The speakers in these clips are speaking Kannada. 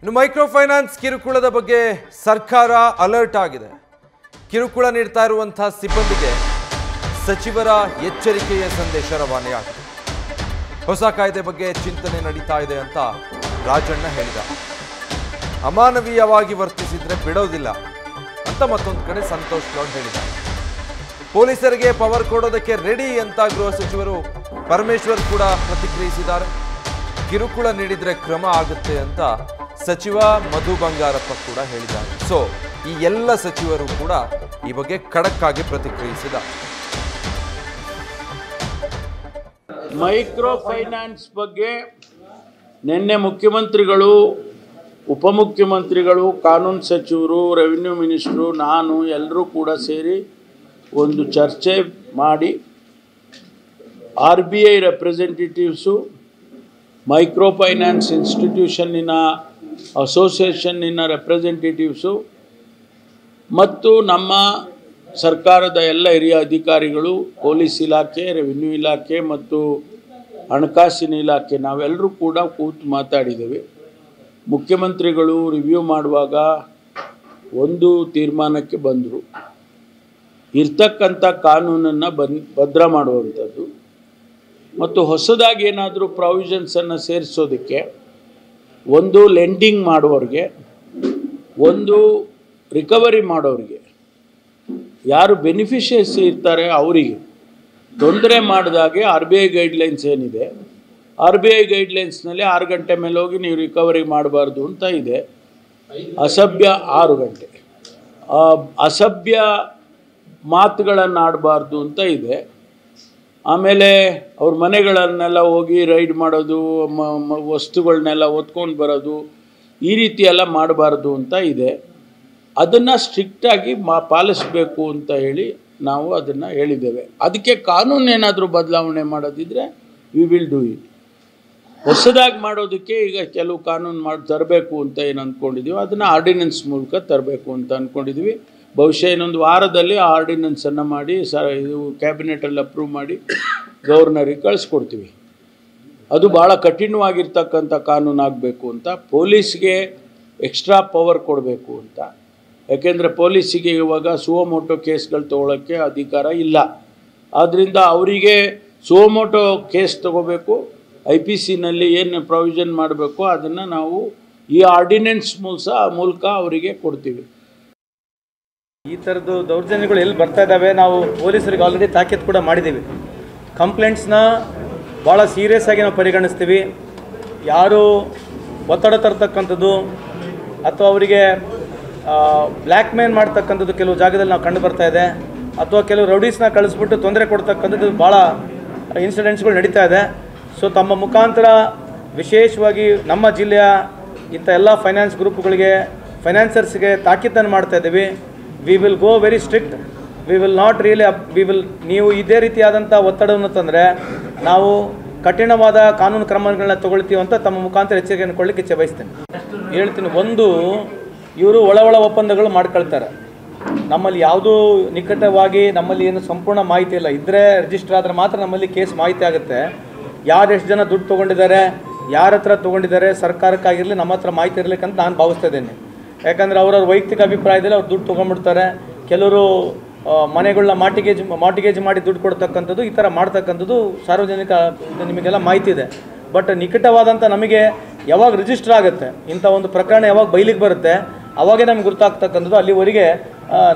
ಇನ್ನು ಮೈಕ್ರೋ ಫೈನಾನ್ಸ್ ಕಿರುಕುಳದ ಬಗ್ಗೆ ಸರ್ಕಾರ ಅಲರ್ಟ್ ಆಗಿದೆ. ಕಿರುಕುಳ ನೀಡ್ತಾ ಇರುವಂತಹ ಸಿಬ್ಬಂದಿಗೆ ಸಚಿವರ ಎಚ್ಚರಿಕೆಯ ಸಂದೇಶ ರವಾನೆಯಾಗಿದೆ. ಹೊಸ ಕಾಯ್ದೆ ಬಗ್ಗೆ ಚಿಂತನೆ ನಡೀತಾ ಇದೆ ಅಂತ ರಾಜಣ್ಣ ಹೇಳಿದ. ಅಮಾನವೀಯವಾಗಿ ವರ್ತಿಸಿದ್ರೆ ಬಿಡೋದಿಲ್ಲ ಅಂತ ಮತ್ತೊಂದು ಕಡೆ ಸಂತೋಷ್ ಗೌಡ್ ಹೇಳಿದ್ದಾರೆ. ಪೊಲೀಸರಿಗೆ ಪವರ್ ಕೊಡೋದಕ್ಕೆ ರೆಡಿ ಅಂತ ಗೃಹ ಸಚಿವರು ಪರಮೇಶ್ವರ್ ಕೂಡ ಪ್ರತಿಕ್ರಿಯಿಸಿದ್ದಾರೆ. ಕಿರುಕುಳ ನೀಡಿದ್ರೆ ಕ್ರಮ ಆಗುತ್ತೆ ಅಂತ ಸಚಿವ ಮಧು ಬಂಗಾರಪ್ಪ ಕೂಡ ಹೇಳಿದ್ದಾರೆ. ಸೊ ಈ ಎಲ್ಲ ಸಚಿವರು ಕೂಡ ಈ ಬಗ್ಗೆ ಖಡಕ್ ಆಗಿ ಪ್ರತಿಕ್ರಿಯಿಸಿದ್ದಾರೆ. ಮೈಕ್ರೋ ಫೈನಾನ್ಸ್ ಬಗ್ಗೆ ನಿನ್ನೆ ಮುಖ್ಯಮಂತ್ರಿಗಳು, ಉಪಮುಖ್ಯಮಂತ್ರಿಗಳು, ಕಾನೂನು ಸಚಿವರು, ರೆವಿನ್ಯೂ ಮಿನಿಸ್ಟ್ರು, ನಾನು ಎಲ್ಲರೂ ಕೂಡ ಸೇರಿ ಒಂದು ಚರ್ಚೆ ಮಾಡಿ RBI ರೆಪ್ರೆಸೆಂಟೇಟಿವ್ಸು, ಮೈಕ್ರೋ ಫೈನಾನ್ಸ್ ಇನ್ಸ್ಟಿಟ್ಯೂಷನ್ನಿನ ಅಸೋಸಿಯೇಷನ್ನಿನ ರೆಪ್ರೆಸೆಂಟೇಟಿವ್ಸು ಮತ್ತು ನಮ್ಮ ಸರ್ಕಾರದ ಎಲ್ಲ ಹಿರಿಯ ಅಧಿಕಾರಿಗಳು, ಪೊಲೀಸ್ ಇಲಾಖೆ, ರೆವಿನ್ಯೂ ಇಲಾಖೆ ಮತ್ತು ಹಣಕಾಸಿನ ಇಲಾಖೆ ನಾವೆಲ್ಲರೂ ಕೂಡ ಕೂತು ಮಾತಾಡಿದ್ದೇವೆ. ಮುಖ್ಯಮಂತ್ರಿಗಳು ರಿವ್ಯೂ ಮಾಡುವಾಗ ಒಂದು ತೀರ್ಮಾನಕ್ಕೆ ಬಂದರು. ಇರ್ತಕ್ಕಂಥ ಕಾನೂನನ್ನು ಭದ್ರ ಮಾಡುವಂಥದ್ದು ಮತ್ತು ಹೊಸದಾಗಿ ಏನಾದರೂ ಪ್ರಾವಿಷನ್ಸನ್ನು ಸೇರಿಸೋದಕ್ಕೆ ಒಂದು ಲೆಂಡಿಂಗ್ ಮಾಡೋರಿಗೆ, ಒಂದು ರಿಕವರಿ ಮಾಡೋರಿಗೆ, ಯಾರು ಬೆನಿಫಿಷಿಯರ್ಸ್ ಇರ್ತಾರೆ ಅವರಿಗೆ ತೊಂದರೆ ಮಾಡಿದಾಗೆ RBI ಗೈಡ್ಲೈನ್ಸ್ ಏನಿದೆ, RBI ಗೈಡ್ಲೈನ್ಸ್ನಲ್ಲಿ 6 ಗಂಟೆ ಮೇಲೆ ಹೋಗಿ ನೀವು ರಿಕವರಿ ಮಾಡಬಾರ್ದು ಅಂತ ಇದೆ. ಅಸಭ್ಯ 6 ಗಂಟೆ ಅಸಭ್ಯ ಮಾತುಗಳನ್ನು ಆಡಬಾರ್ದು ಅಂತ ಇದೆ. ಆಮೇಲೆ ಅವ್ರ ಮನೆಗಳನ್ನೆಲ್ಲ ಹೋಗಿ ರೈಡ್ ಮಾಡೋದು, ವಸ್ತುಗಳನ್ನೆಲ್ಲ ಹೊತ್ಕೊಂಡು ಬರೋದು, ಈ ರೀತಿ ಎಲ್ಲ ಮಾಡಬಾರ್ದು ಅಂತ ಇದೆ. ಅದನ್ನು ಸ್ಟ್ರಿಕ್ಟಾಗಿ ಪಾಲಿಸಬೇಕು ಅಂತ ಹೇಳಿ ನಾವು ಅದನ್ನು ಹೇಳಿದ್ದೇವೆ. ಅದಕ್ಕೆ ಕಾನೂನು ಏನಾದರೂ ಬದಲಾವಣೆ ಮಾಡೋದಿದ್ರೆ ವಿ ವಿಲ್ ಡೂ ಇಟ್. ಹೊಸದಾಗಿ ಮಾಡೋದಕ್ಕೆ ಈಗ ಕೆಲವು ಕಾನೂನು ತರಬೇಕು ಅಂತ ಏನು ಅಂದ್ಕೊಂಡಿದ್ದೀವಿ, ಅದನ್ನು ಆರ್ಡಿನೆನ್ಸ್ ಮೂಲಕ ತರಬೇಕು ಅಂತ ಅಂದ್ಕೊಂಡಿದ್ವಿ. ಬಹುಶಃ ಇನ್ನೊಂದು ವಾರದಲ್ಲಿ ಆ ಆರ್ಡಿನೆನ್ಸನ್ನು ಮಾಡಿ ಇದು ಕ್ಯಾಬಿನೆಟಲ್ಲಿ ಅಪ್ರೂವ್ ಮಾಡಿ ಗವರ್ನರಿಗೆ ಕಳಿಸ್ಕೊಡ್ತೀವಿ. ಅದು ಭಾಳ ಕಠಿಣವಾಗಿರ್ತಕ್ಕಂಥ ಕಾನೂನು ಆಗಬೇಕು ಅಂತ, ಪೊಲೀಸ್ಗೆ ಎಕ್ಸ್ಟ್ರಾ ಪವರ್ ಕೊಡಬೇಕು ಅಂತ. ಯಾಕೆಂದರೆ ಪೊಲೀಸಿಗೆ ಇವಾಗ ಸುವಮೋಟೋ ಕೇಸ್ಗಳು ತೊಗೊಳಕ್ಕೆ ಅಧಿಕಾರ ಇಲ್ಲ. ಆದ್ದರಿಂದ ಅವರಿಗೆ ಸುವಮೋಟೋ ಕೇಸ್ ತೊಗೋಬೇಕು. IPCನಲ್ಲಿ ಏನು ಪ್ರಾವಿಷನ್ ಮಾಡಬೇಕು ಅದನ್ನು ನಾವು ಈ ಆರ್ಡಿನೆನ್ಸ್ ಮೂಲಕ ಅವರಿಗೆ ಕೊಡ್ತೀವಿ. ಈ ಥರದ್ದು ದೌರ್ಜನ್ಯಗಳು ಎಲ್ಲಿ ಬರ್ತಾ ಇದ್ದಾವೆ, ನಾವು ಪೊಲೀಸರಿಗೆ ಆಲ್ರೆಡಿ ತಾಕೀತು ಕೂಡ ಮಾಡಿದ್ದೀವಿ. ಕಂಪ್ಲೇಂಟ್ಸ್ನ ಭಾಳ ಸೀರಿಯಸ್ ಆಗಿ ನಾವು ಪರಿಗಣಿಸ್ತೀವಿ. ಯಾರು ಒತ್ತಡ ತರ್ತಕ್ಕಂಥದ್ದು ಅಥವಾ ಅವರಿಗೆ ಬ್ಲ್ಯಾಕ್ ಮೇಲ್ ಮಾಡ್ತಕ್ಕಂಥದ್ದು ಕೆಲವು ಜಾಗದಲ್ಲಿ ನಾವು ಕಂಡು ಬರ್ತಾ ಇದೆ, ಅಥವಾ ಕೆಲವು ರೌಡೀಸ್ನ ಕಳಿಸ್ಬಿಟ್ಟು ತೊಂದರೆ ಕೊಡ್ತಕ್ಕಂಥದ್ದು ಭಾಳ ಇನ್ಸಿಡೆಂಟ್ಸ್ಗಳು ನಡೀತಾ ಇದೆ. ಸೊ ತಮ್ಮ ಮುಖಾಂತರ ವಿಶೇಷವಾಗಿ ನಮ್ಮ ಜಿಲ್ಲೆಯ ಇಂಥ ಎಲ್ಲ ಫೈನಾನ್ಸ್ ಗ್ರೂಪ್ಗಳಿಗೆ, ಫೈನಾನ್ಸರ್ಸ್ಗೆ ತಾಕೀತನ್ನು ಮಾಡ್ತಾ ಇದ್ದೀವಿ. We will go very strict. We will not really ನೀವು ಇದೇ ರೀತಿಯಾದಂಥ ಒತ್ತಡವನ್ನು ತಂದರೆ ನಾವು ಕಠಿಣವಾದ ಕಾನೂನು ಕ್ರಮಗಳನ್ನ ತಗೊಳ್ತೀವಿ ಅಂತ ತಮ್ಮ ಮುಖಾಂತರ ಎಚ್ಚರಿಕೆಯನ್ನು ಕೊಡಲಿಕ್ಕೆ ಇಚ್ಛೆ ಬಯಸ್ತೇನೆ. ಹೇಳ್ತೀನಿ, ಒಂದು ಇವರು ಒಳ ಒಪ್ಪಂದಗಳು ಮಾಡ್ಕೊಳ್ತಾರೆ. ನಮ್ಮಲ್ಲಿ ಯಾವುದೂ ನಿಕಟವಾಗಿ ನಮ್ಮಲ್ಲಿ ಏನು ಸಂಪೂರ್ಣ ಮಾಹಿತಿ ಇಲ್ಲ. ಇದ್ದರೆ ರಿಜಿಸ್ಟರ್ ಆದರೆ ಮಾತ್ರ ನಮ್ಮಲ್ಲಿ ಕೇಸ್ ಮಾಹಿತಿ ಆಗುತ್ತೆ. ಯಾರು ಎಷ್ಟು ಜನ ದುಡ್ಡು ತೊಗೊಂಡಿದ್ದಾರೆ, ಯಾರ ಹತ್ರ ತೊಗೊಂಡಿದ್ದಾರೆ, ಸರ್ಕಾರಕ್ಕಾಗಿರಲಿ ನಮ್ಮ ಹತ್ರ ಮಾಹಿತಿ ಇರಲಿಕ್ಕಂತ ನಾನು ಭಾವಿಸ್ತಾ ಇದ್ದೇನೆ. ಯಾಕಂದರೆ ಅವರವ್ರ ವೈಯಕ್ತಿಕ ಅಭಿಪ್ರಾಯದಲ್ಲಿ ಅವ್ರು ದುಡ್ಡು ತೊಗೊಂಡ್ಬಿಡ್ತಾರೆ. ಕೆಲವರು ಮನೆಗಳನ್ನ ಮಾರ್ಟಿಗೇಜ್ ಮಾಡಿ ದುಡ್ಡು ಕೊಡ್ತಕ್ಕಂಥದ್ದು, ಈ ಥರ ಮಾಡ್ತಕ್ಕಂಥದ್ದು ಸಾರ್ವಜನಿಕ ನಿಮಗೆಲ್ಲ ಮಾಹಿತಿ ಇದೆ. ಬಟ್ ನಿಕಟವಾದಂಥ ನಮಗೆ ಯಾವಾಗ ರಿಜಿಸ್ಟರ್ ಆಗುತ್ತೆ, ಇಂಥ ಒಂದು ಪ್ರಕರಣ ಯಾವಾಗ ಬಯಲಿಗೆ ಬರುತ್ತೆ ಅವಾಗೇ ನಮ್ಗೆ ಗೊತ್ತಾಗ್ತಕ್ಕಂಥದ್ದು. ಅಲ್ಲಿವರೆಗೆ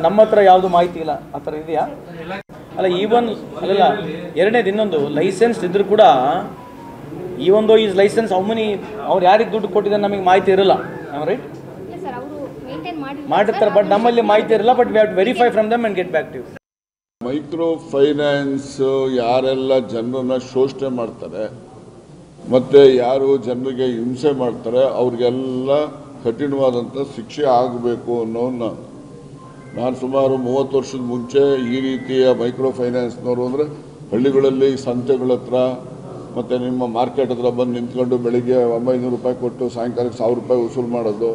ನಮ್ಮ ಹತ್ರ ಯಾವುದು ಮಾಹಿತಿ ಇಲ್ಲ. ಆ ಥರ ಇದೆಯಾ? ಅಲ್ಲ, ಅಲ್ಲ ಎರಡನೇದು ಇನ್ನೊಂದು, ಲೈಸೆನ್ಸ್ ಇದ್ದರೂ ಕೂಡ ಈವನ್ ದೋ ಈಸ್ ಲೈಸೆನ್ಸ್ ಅವ್ರು ಯಾರಿಗೆ ದುಡ್ಡು ಕೊಟ್ಟಿದ್ದಾರೆ ನಮಗೆ ಮಾಹಿತಿ ಇರಲ್ಲ. ರೈಟ್, ಮಾಡಿರ್ತಾರೆ, ಬಟ್ ನಮ್ಮಲ್ಲಿ ಮಾಹಿತಿ ಇರಲ್ಲ. But we have to verify from them and get back to you. Micro finance ಯಾರೆಲ್ಲ ಜನರನ್ನ ಶೋಷಣೆ ಮಾಡ್ತಾರೆ ಮತ್ತು ಯಾರು ಜನರಿಗೆ ಹಿಂಸೆ ಮಾಡ್ತಾರೆ ಅವ್ರಿಗೆಲ್ಲ ಕಠಿಣವಾದಂಥ ಶಿಕ್ಷೆ ಆಗಬೇಕು ಅನ್ನೋನ್ನ ನಾನು ಸುಮಾರು 30 ವರ್ಷದ ಮುಂಚೆ ಈ ರೀತಿಯ ಮೈಕ್ರೋ ಫೈನಾನ್ಸ್ನವರು ಅಂದರೆ ಹಳ್ಳಿಗಳಲ್ಲಿ ಸಂತೆಗಳ ಹತ್ರ ಮತ್ತು ನಿಮ್ಮ ಮಾರ್ಕೆಟ್ ಹತ್ರ ಬಂದು ನಿಂತ್ಕೊಂಡು ಬೆಳಿಗ್ಗೆ 900 ರೂಪಾಯಿ ಕೊಟ್ಟು ಸಾಯಂಕಾಲಕ್ಕೆ 1000 ರೂಪಾಯಿ ವಸೂಲು ಮಾಡೋದು,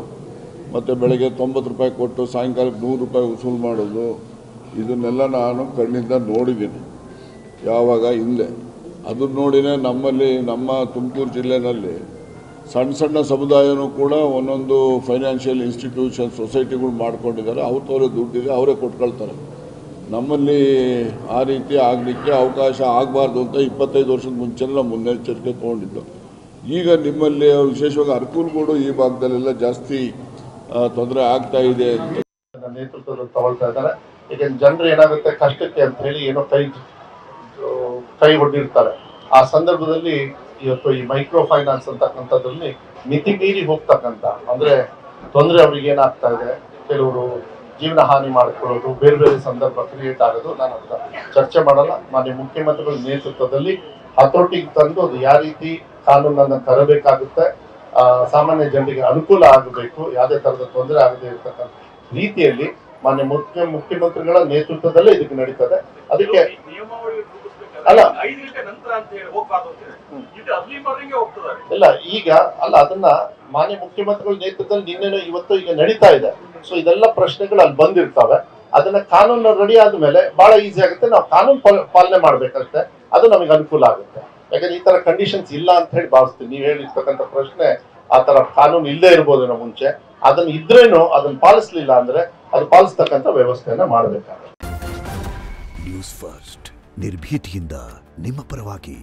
ಮತ್ತು ಬೆಳಗ್ಗೆ 90 ರೂಪಾಯಿ ಕೊಟ್ಟು ಸಾಯಂಕಾಲಕ್ಕೆ 100 ರೂಪಾಯಿ ವಸೂಲು ಮಾಡೋದು, ಇದನ್ನೆಲ್ಲ ನಾನು ಕಣ್ಣಿಂದ ನೋಡಿದ್ದೀನಿ ಯಾವಾಗ ಹಿಂದೆ. ಅದನ್ನು ನೋಡಿನೇ ನಮ್ಮಲ್ಲಿ ನಮ್ಮ ತುಮಕೂರು ಜಿಲ್ಲೆಯಲ್ಲಿ ಸಣ್ಣ ಸಣ್ಣ ಸಮುದಾಯನೂ ಕೂಡ ಒಂದೊಂದು ಫೈನಾನ್ಷಿಯಲ್ ಇನ್ಸ್ಟಿಟ್ಯೂಷನ್ ಸೊಸೈಟಿಗಳು ಮಾಡ್ಕೊಂಡಿದ್ದಾರೆ. ಅವ್ರವ್ರೆ ದುಡ್ಡಿದೆ, ಅವರೇ ಕೊಟ್ಕೊಳ್ತಾರೆ. ನಮ್ಮಲ್ಲಿ ಆ ರೀತಿ ಆಗಲಿಕ್ಕೆ ಅವಕಾಶ ಆಗಬಾರ್ದು ಅಂತ 25 ವರ್ಷದ ಮುಂಚೆನೇ ನಾವು ಮುನ್ನೆಚ್ಚರಿಕೆ ತೊಗೊಂಡಿದ್ದು. ಈಗ ನಿಮ್ಮಲ್ಲಿ ವಿಶೇಷವಾಗಿ ಅರ್ಕೂಲ್ಗೂಡು ಈ ಭಾಗದಲ್ಲೆಲ್ಲ ಜಾಸ್ತಿ ತೊಂದರೆ ಆಗ್ತಾ ಇದೆ ಅಂತ ನೇತೃತ್ವದಲ್ಲಿ ತಗೊಳ್ತಾ ಇದ್ದಾರೆ. ಈಗ ಜನರು ಏನಾಗುತ್ತೆ ಕಷ್ಟಕ್ಕೆ ಅಂತ ಹೇಳಿ ಏನೋ ಕೈ ಹೊಡೆದಿರ್ತಾರೆ. ಆ ಸಂದರ್ಭದಲ್ಲಿ ಇವತ್ತು ಈ ಮೈಕ್ರೋ ಫೈನಾನ್ಸ್ ಅಂತಕ್ಕಂಥದ್ರಲ್ಲಿ ಮಿತಿ ಮೀರಿ ಹೋಗ್ತಕ್ಕಂಥ ಅಂದ್ರೆ ತೊಂದರೆ ಅವ್ರಿಗೆ ಏನಾಗ್ತಾ ಇದೆ, ಕೆಲವರು ಜೀವನ ಹಾನಿ ಮಾಡಿಕೊಳ್ಳೋದು, ಬೇರೆ ಬೇರೆ ಸಂದರ್ಭ ಕ್ರಿಯೇಟ್ ಆಗೋದು. ನಾನು ಅಂತ ಚರ್ಚೆ ಮಾಡಲ್ಲ. ಮಾನ್ಯ ಮುಖ್ಯಮಂತ್ರಿಗಳ ನೇತೃತ್ವದಲ್ಲಿ ಹತೋಟಿಗೆ ತಂದು ಅದು ಯಾವ ರೀತಿ ಕಾನೂನನ್ನು ತರಬೇಕಾಗುತ್ತೆ, ಸಾಮಾನ್ಯ ಜನರಿಗೆ ಅನುಕೂಲ ಆಗಬೇಕು, ಯಾವುದೇ ತರದ ತೊಂದರೆ ಆಗದೆ ಇರತಕ್ಕಂಥ ರೀತಿಯಲ್ಲಿ ಮಾನ್ಯ ಮುಖ್ಯಮಂತ್ರಿಗಳ ನೇತೃತ್ವದಲ್ಲೇ ಇದಕ್ಕೆ ನಡೀತದೆ. ಅದಕ್ಕೆ ಅಲ್ಲ ಇಲ್ಲ ಈಗ ಅಲ್ಲ ಅದನ್ನ ಮಾನ್ಯ ಮುಖ್ಯಮಂತ್ರಿಗಳ ನೇತೃತ್ವದಲ್ಲಿ ನಿನ್ನೆನೋ ಇವತ್ತು ಈಗ ನಡೀತಾ ಇದೆ. ಸೊ ಇದೆಲ್ಲ ಪ್ರಶ್ನೆಗಳು ಅಲ್ಲಿ ಬಂದಿರ್ತವೆ. ಅದನ್ನ ಕಾನೂನು ರೆಡಿ ಆದ್ಮೇಲೆ ಬಹಳ ಈಸಿ ಆಗುತ್ತೆ. ನಾವು ಕಾನೂನು ಪಾಲನೆ ಮಾಡ್ಬೇಕಾಗುತ್ತೆ, ಅದು ನಮಗೆ ಅನುಕೂಲ ಆಗುತ್ತೆ. ಯಾಕಂದ್ರೆ ಈ ತರ ಕಂಡೀಷನ್ಸ್ ಇಲ್ಲ ಅಂತ ಹೇಳಿ ಭಾವಿಸ್ತೀನಿ. ನೀವು ಹೇಳಿರ್ತಕ್ಕಂಥ ಪ್ರಶ್ನೆ ಆ ತರ ಕಾನೂನು ಇಲ್ಲದೆ ಇರ್ಬೋದೇನೋ ಮುಂಚೆ, ಅದನ್ನ ಇದ್ರೇನು ಅದನ್ನ ಪಾಲಿಸ್ಲಿಲ್ಲ ಅಂದ್ರೆ ಅದು ಪಾಲಿಸ್ತಕ್ಕಂಥ ವ್ಯವಸ್ಥೆಯನ್ನ ಮಾಡಬೇಕಾಗುತ್ತೆ. ನ್ಯೂಸ್ ಫಸ್ಟ್ ನಿರ್ಭೀತಿಯಿಂದ ನಿಮ್ಮ ಪರವಾಗಿ.